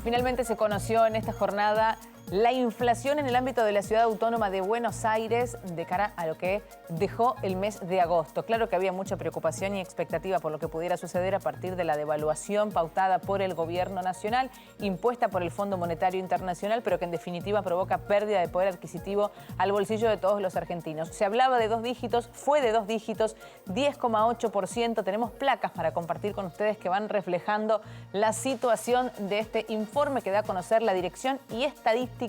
Finalmente se conoció en esta jornada la inflación en el ámbito de la Ciudad Autónoma de Buenos Aires de cara a lo que dejó el mes de agosto. Claro que había mucha preocupación y expectativa por lo que pudiera suceder a partir de la devaluación pautada por el gobierno nacional, impuesta por el Fondo Monetario Internacional, pero que en definitiva provoca pérdida de poder adquisitivo al bolsillo de todos los argentinos. Se hablaba de 2 dígitos, fue de 2 dígitos, 10,8%. Tenemos placas para compartir con ustedes que van reflejando la situación de este informe que da a conocer la Dirección y Estadística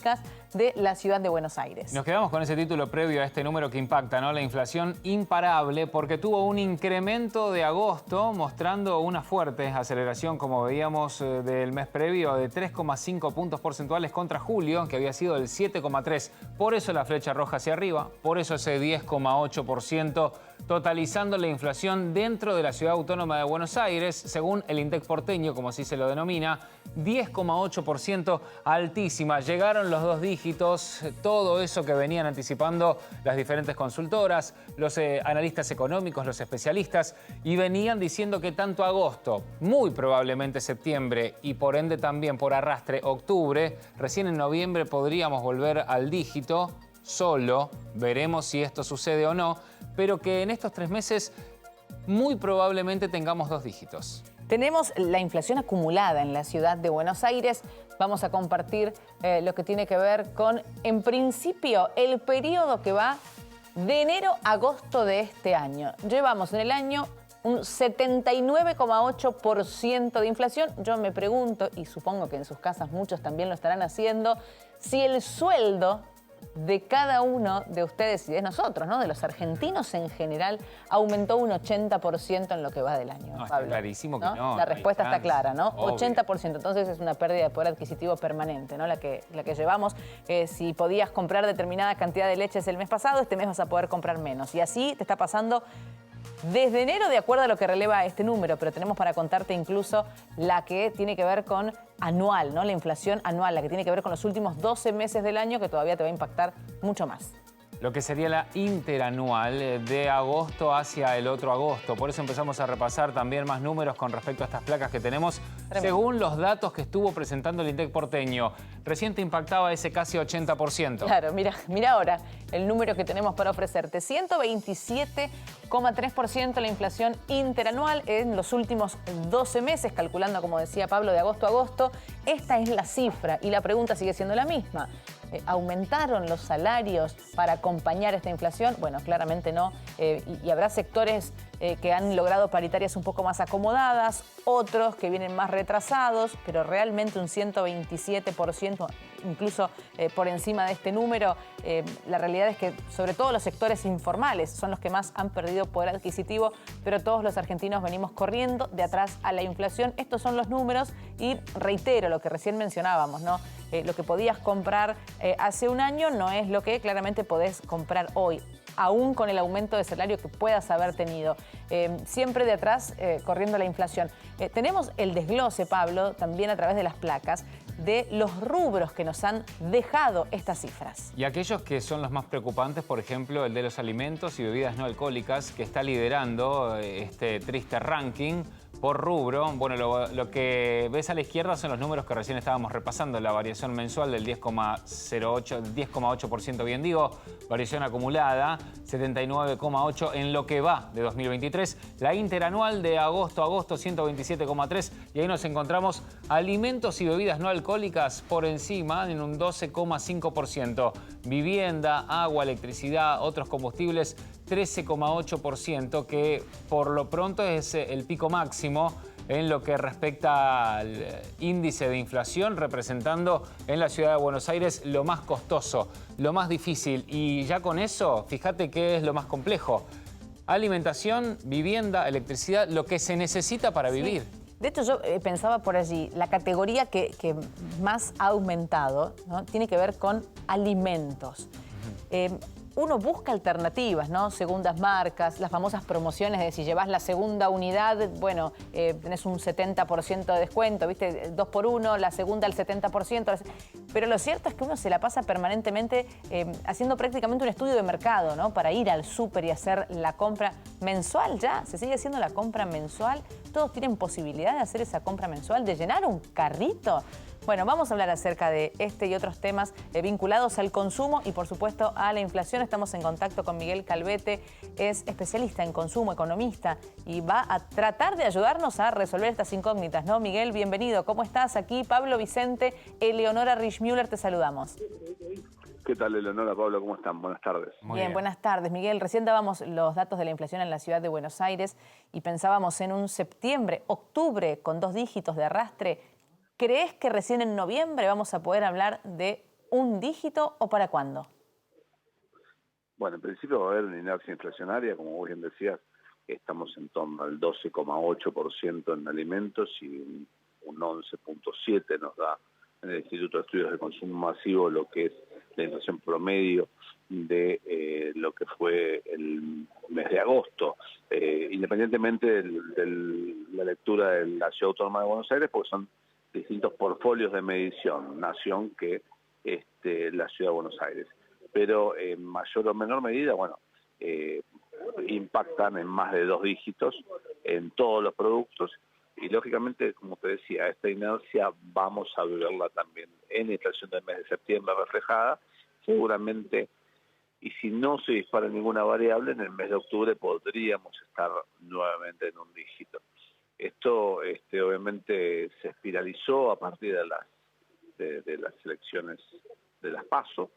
de la Ciudad de Buenos Aires. Nos quedamos con ese título previo a este número que impacta, ¿no? La inflación imparable, porque tuvo un incremento de agosto mostrando una fuerte aceleración, como veíamos del mes previo, de 3,5 puntos porcentuales contra julio, que había sido del 7,3. Por eso la flecha roja hacia arriba, por eso ese 10,8%, totalizando la inflación dentro de la Ciudad Autónoma de Buenos Aires, según el INDEC porteño, como así se lo denomina, 10,8%, altísima. Llegaron los 2 dígitos, todo eso que venían anticipando las diferentes consultoras, los analistas económicos, los especialistas, y venían diciendo que tanto agosto, muy probablemente septiembre y por ende también por arrastre octubre, recién en noviembre podríamos volver al dígito solo, veremos si esto sucede o no, pero que en estos 3 meses muy probablemente tengamos 2 dígitos. Tenemos la inflación acumulada en la Ciudad de Buenos Aires. Vamos a compartir lo que tiene que ver con, en principio, el periodo que va de enero a agosto de este año. Llevamos en el año un 79,8% de inflación. Yo me pregunto, y supongo que en sus casas muchos también lo estarán haciendo, si el sueldo de cada uno de ustedes y de nosotros, ¿no? De los argentinos en general, aumentó un 80% en lo que va del año. No, Pablo, está clarísimo que no. La respuesta está clara, ¿no? Obvio. 80%. Entonces es una pérdida de poder adquisitivo permanente, ¿no? La que llevamos. Si podías comprar determinada cantidad de leches el mes pasado, este mes vas a poder comprar menos. Y así te está pasando desde enero, de acuerdo a lo que releva este número, pero tenemos para contarte incluso la que tiene que ver con anual, ¿no? La inflación anual, la que tiene que ver con los últimos 12 meses del año, que todavía te va a impactar mucho más. Lo que sería la interanual de agosto hacia el otro agosto. Por eso empezamos a repasar también más números con respecto a estas placas que tenemos, según los datos que estuvo presentando el INDEC porteño. Recién te impactaba ese casi 80%. Claro, mira ahora el número que tenemos para ofrecerte. 127,3% la inflación interanual en los últimos 12 meses, calculando, como decía Pablo, de agosto a agosto. Esta es la cifra y la pregunta sigue siendo la misma. ¿Aumentaron los salarios para acompañar esta inflación? Bueno, claramente no. Y habrá sectores que han logrado paritarias un poco más acomodadas, otros que vienen más retrasados, pero realmente un 127%, incluso por encima de este número. La realidad es que sobre todo los sectores informales son los que más han perdido poder adquisitivo, pero todos los argentinos venimos corriendo de atrás a la inflación. Estos son los números y reitero lo que recién mencionábamos, ¿no? Lo que podías comprar hace un año no es lo que claramente podés comprar hoy, aún con el aumento de salario que puedas haber tenido. Siempre de atrás, corriendo la inflación. Tenemos el desglose, Pablo, también a través de las placas, de los rubros que nos han dejado estas cifras. Y aquellos que son los más preocupantes, por ejemplo, el de los alimentos y bebidas no alcohólicas, que está liderando este triste ranking por rubro. Bueno, lo que ves a la izquierda son los números que recién estábamos repasando, la variación mensual del 10,8%, bien digo, variación acumulada, 79,8% en lo que va de 2023, la interanual de agosto a agosto, 127,3%, y ahí nos encontramos alimentos y bebidas no alcohólicas por encima, en un 12,5%, vivienda, agua, electricidad, otros combustibles, 13,8%, que por lo pronto es el pico máximo en lo que respecta al índice de inflación, representando en la Ciudad de Buenos Aires lo más costoso, lo más difícil. Y ya con eso, fíjate qué es lo más complejo. Alimentación, vivienda, electricidad, lo que se necesita para vivir. De hecho, yo pensaba por allí, la categoría que más ha aumentado, ¿no? Tiene que ver con alimentos. Uno busca alternativas, ¿no? Segundas marcas, las famosas promociones de si llevas la segunda unidad, bueno, tenés un 70% de descuento, ¿viste? 2 por 1, la segunda al 70%. Pero lo cierto es que uno se la pasa permanentemente haciendo prácticamente un estudio de mercado, ¿no? Para ir al súper y hacer la compra mensual ya. Se sigue haciendo la compra mensual. Todos tienen posibilidad de hacer esa compra mensual, de llenar un carrito. Bueno, vamos a hablar acerca de este y otros temas vinculados al consumo y, por supuesto, a la inflación. Estamos en contacto con Miguel Calvete, es especialista en consumo, economista, y va a tratar de ayudarnos a resolver estas incógnitas, ¿no? Miguel, bienvenido. ¿Cómo estás? Aquí Pablo Vicente, Eleonora Richmüller, te saludamos. ¿Qué tal, Eleonora, Pablo? ¿Cómo están? Buenas tardes. Muy Bien, bien. buenas tardes, Miguel. Recién dábamos los datos de la inflación en la ciudad de Buenos Aires y pensábamos en un septiembre, octubre con 2 dígitos de arrastre. ¿Crees que recién en noviembre vamos a poder hablar de un dígito o para cuándo? Bueno, en principio va a haber una inercia inflacionaria, como vos bien decías, estamos en torno al 12,8% en alimentos y un 11,7% nos da en el Instituto de Estudios de Consumo Masivo lo que es la inflación promedio de lo que fue el mes de agosto, independientemente de la lectura de la Ciudad Autónoma de Buenos Aires, porque son distintos portfolios de medición, nación que la Ciudad de Buenos Aires. Pero en mayor o menor medida, bueno, impactan en más de 2 dígitos en todos los productos y lógicamente, como te decía, esta inercia vamos a verla también en la inflación del mes de septiembre reflejada, seguramente, y si no se dispara ninguna variable, en el mes de octubre podríamos estar nuevamente en un dígito. Esto obviamente se espiralizó a partir de las elecciones de las PASO,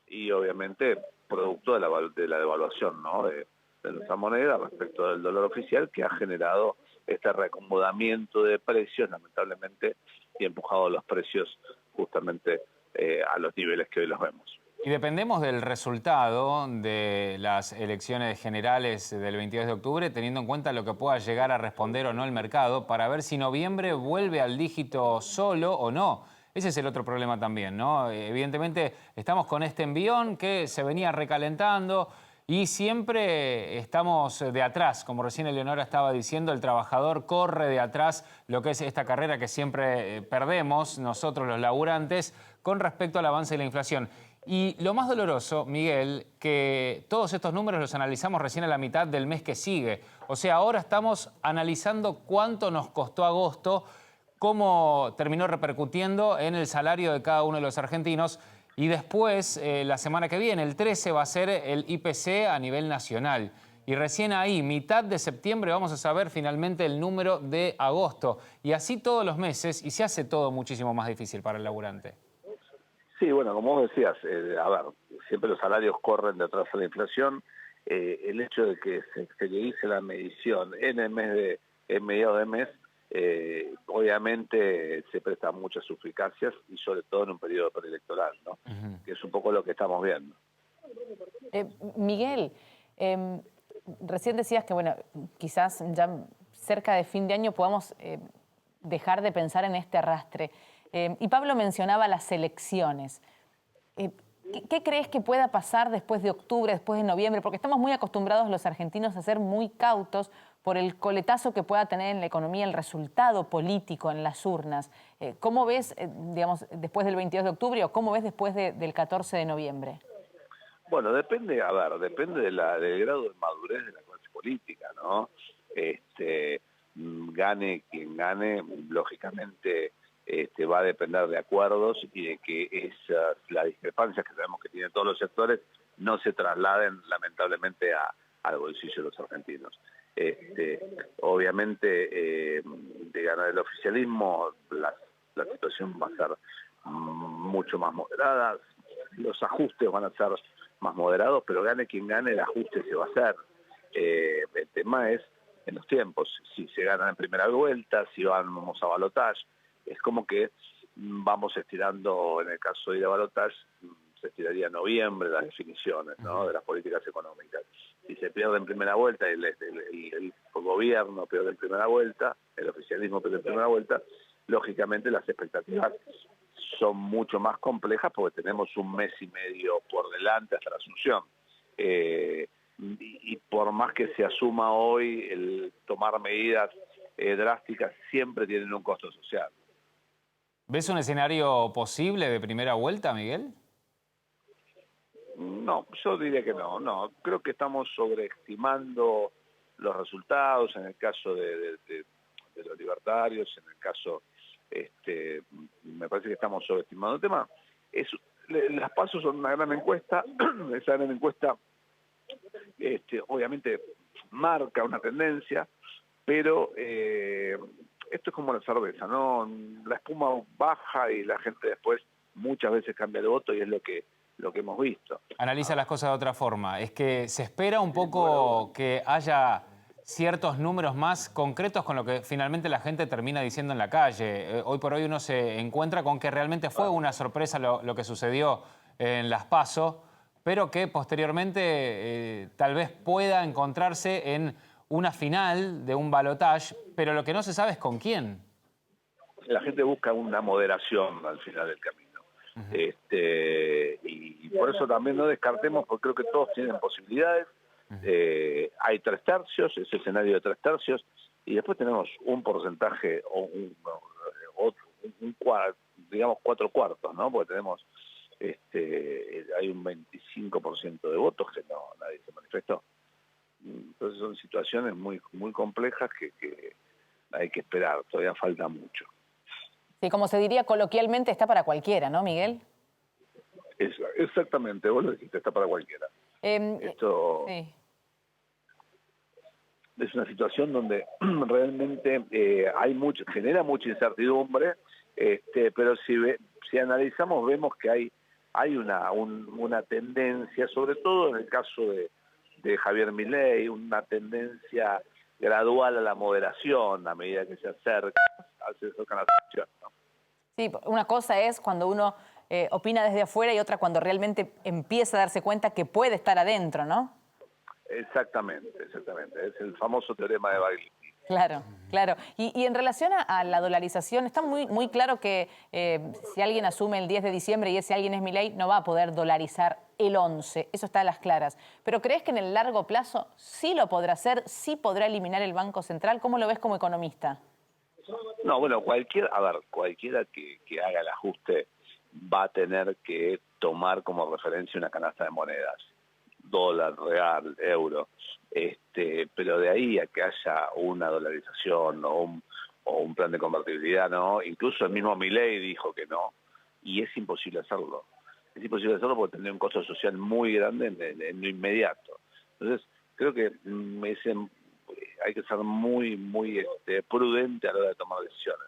y obviamente producto de la devaluación, ¿no?, de nuestra moneda respecto del dólar oficial, que ha generado este reacomodamiento de precios, lamentablemente, y empujado los precios justamente a los niveles que hoy los vemos. Y dependemos del resultado de las elecciones generales del 22 de octubre, teniendo en cuenta lo que pueda llegar a responder o no el mercado, para ver si noviembre vuelve al dígito solo o no. Ese es el otro problema también, ¿no? Evidentemente estamos con este envión que se venía recalentando y siempre estamos de atrás. Como recién Eleonora estaba diciendo, el trabajador corre de atrás lo que es esta carrera que siempre perdemos nosotros los laburantes con respecto al avance de la inflación. Y lo más doloroso, Miguel, que todos estos números los analizamos recién a la mitad del mes que sigue. O sea, ahora estamos analizando cuánto nos costó agosto, cómo terminó repercutiendo en el salario de cada uno de los argentinos. Y después, la semana que viene, el 13, va a ser el IPC a nivel nacional. Y recién ahí, mitad de septiembre, vamos a saber finalmente el número de agosto. Y así todos los meses, y se hace todo muchísimo más difícil para el laburante. Sí, bueno, como vos decías, a ver, siempre los salarios corren detrás de la inflación. El hecho de que se exteriorice la medición en mediados de mes, obviamente se prestan muchas suficacias y sobre todo en un periodo preelectoral, ¿no? Que es un poco lo que estamos viendo. Miguel, recién decías que, bueno, quizás ya cerca de fin de año podamos dejar de pensar en este arrastre. Y Pablo mencionaba las elecciones. ¿Qué crees que pueda pasar después de octubre, después de noviembre? Porque estamos muy acostumbrados los argentinos a ser muy cautos por el coletazo que pueda tener en la economía el resultado político en las urnas. ¿Cómo ves, digamos, después del 22 de octubre o cómo ves después del 14 de noviembre? Bueno, depende del grado de madurez de la clase política, ¿no? Gane quien gane, lógicamente va a depender de acuerdos y de que las discrepancias que sabemos que tienen todos los sectores no se trasladen lamentablemente al bolsillo de los argentinos. Obviamente, de ganar el oficialismo, la situación va a ser mucho más moderada, los ajustes van a ser más moderados, pero gane quien gane, el ajuste se va a hacer. El tema es en los tiempos, si se ganan en primera vuelta, si vamos a balotaje, es como que vamos estirando, en el caso de ir a balotaje, se estiraría a noviembre las definiciones, ¿no?, de las políticas económicas. Si se pierde en primera vuelta, el gobierno pierde en primera vuelta, el oficialismo pierde en primera vuelta, lógicamente las expectativas son mucho más complejas porque tenemos un mes y medio por delante hasta la asunción. Y por más que se asuma hoy el tomar medidas drásticas, siempre tienen un costo social. ¿Ves un escenario posible de primera vuelta, Miguel? No, yo diría que no. Creo que estamos sobreestimando los resultados en el caso de los libertarios, en el caso Me parece que estamos sobreestimando el tema. Las PASO son una gran encuesta, esa gran encuesta obviamente marca una tendencia, pero esto es como la cerveza, ¿no? La espuma baja y la gente después muchas veces cambia de voto y es lo que hemos visto. Analiza las cosas de otra forma. Es que se espera un poco que haya ciertos números más concretos con lo que finalmente la gente termina diciendo en la calle. Hoy por hoy uno se encuentra con que realmente fue una sorpresa lo que sucedió en las PASO, pero que posteriormente tal vez pueda encontrarse en una final de un balotaje, pero lo que no se sabe es con quién. La gente busca una moderación al final del camino. Y por eso también no descartemos, porque creo que todos tienen posibilidades. Hay 3 tercios, ese escenario de 3 tercios, y después tenemos un porcentaje o digamos 4 cuartos, ¿no? Porque tenemos hay un 25% de votos que nadie se manifestó. Entonces son situaciones muy complejas que hay que esperar, todavía falta mucho. Sí, como se diría coloquialmente, está para cualquiera, ¿no, Miguel? Exactamente, vos lo dijiste, está para cualquiera. Esto sí. Es una situación donde realmente genera mucha incertidumbre, pero si analizamos vemos que hay una tendencia, sobre todo en el caso de Javier Milei, una tendencia gradual a la moderación a medida que se acercan las elecciones, ¿no? Sí, una cosa es cuando uno opina desde afuera y otra cuando realmente empieza a darse cuenta que puede estar adentro, ¿no? Exactamente. Es el famoso teorema de Baglini. Claro. Y en relación a la dolarización, está muy claro que si alguien asume el 10 de diciembre y ese alguien es Milei, no va a poder dolarizar el 11. Eso está a las claras. ¿Pero crees que en el largo plazo sí lo podrá hacer? ¿Sí podrá eliminar el Banco Central? ¿Cómo lo ves como economista? No, bueno, cualquiera que haga el ajuste va a tener que tomar como referencia una canasta de monedas. Dólar, real, euro, pero de ahí a que haya una dolarización o un plan de convertibilidad, no, incluso el mismo Milei dijo que no, y es imposible hacerlo. Es imposible hacerlo porque tendría un costo social muy grande en lo inmediato. Entonces, creo que hay que ser muy prudente a la hora de tomar decisiones.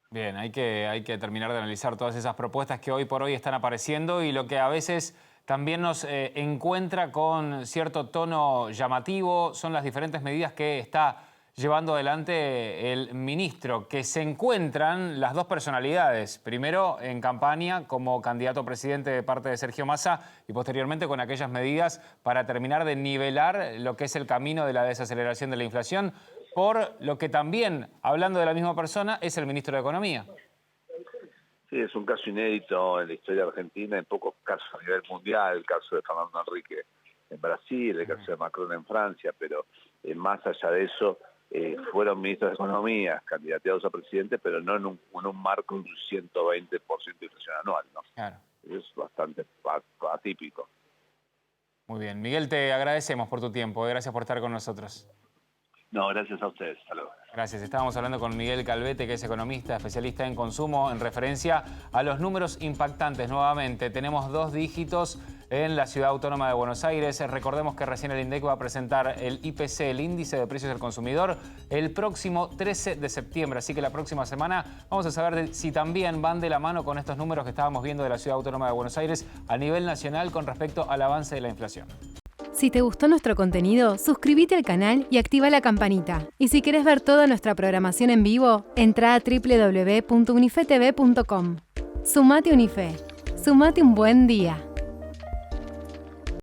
Bien, hay que terminar de analizar todas esas propuestas que hoy por hoy están apareciendo y lo que a veces también nos encuentra con cierto tono llamativo son las diferentes medidas que está llevando adelante el ministro, que se encuentran las dos personalidades, primero en campaña como candidato a presidente de parte de Sergio Massa y posteriormente con aquellas medidas para terminar de nivelar lo que es el camino de la desaceleración de la inflación, por lo que también, hablando de la misma persona, es el ministro de Economía. Sí, es un caso inédito en la historia argentina, en pocos casos a nivel mundial, el caso de Fernando Henrique en Brasil, el caso de Macron en Francia, pero más allá de eso, fueron ministros de Economía candidateados a presidente, pero no en un marco de un 120% de inflación anual, ¿no? Claro. Es bastante atípico. Muy bien. Miguel, te agradecemos por tu tiempo. Gracias por estar con nosotros. No, gracias a ustedes. Hasta luego. Gracias. Estábamos hablando con Miguel Calvete, que es economista, especialista en consumo, en referencia a los números impactantes. Nuevamente, tenemos 2 dígitos en la Ciudad Autónoma de Buenos Aires. Recordemos que recién el INDEC va a presentar el IPC, el Índice de Precios del Consumidor, el próximo 13 de septiembre. Así que la próxima semana vamos a saber si también van de la mano con estos números que estábamos viendo de la Ciudad Autónoma de Buenos Aires a nivel nacional con respecto al avance de la inflación. Si te gustó nuestro contenido, suscríbete al canal y activa la campanita. Y si querés ver toda nuestra programación en vivo, entra a www.unifetv.com. Sumate Unife. Sumate un buen día.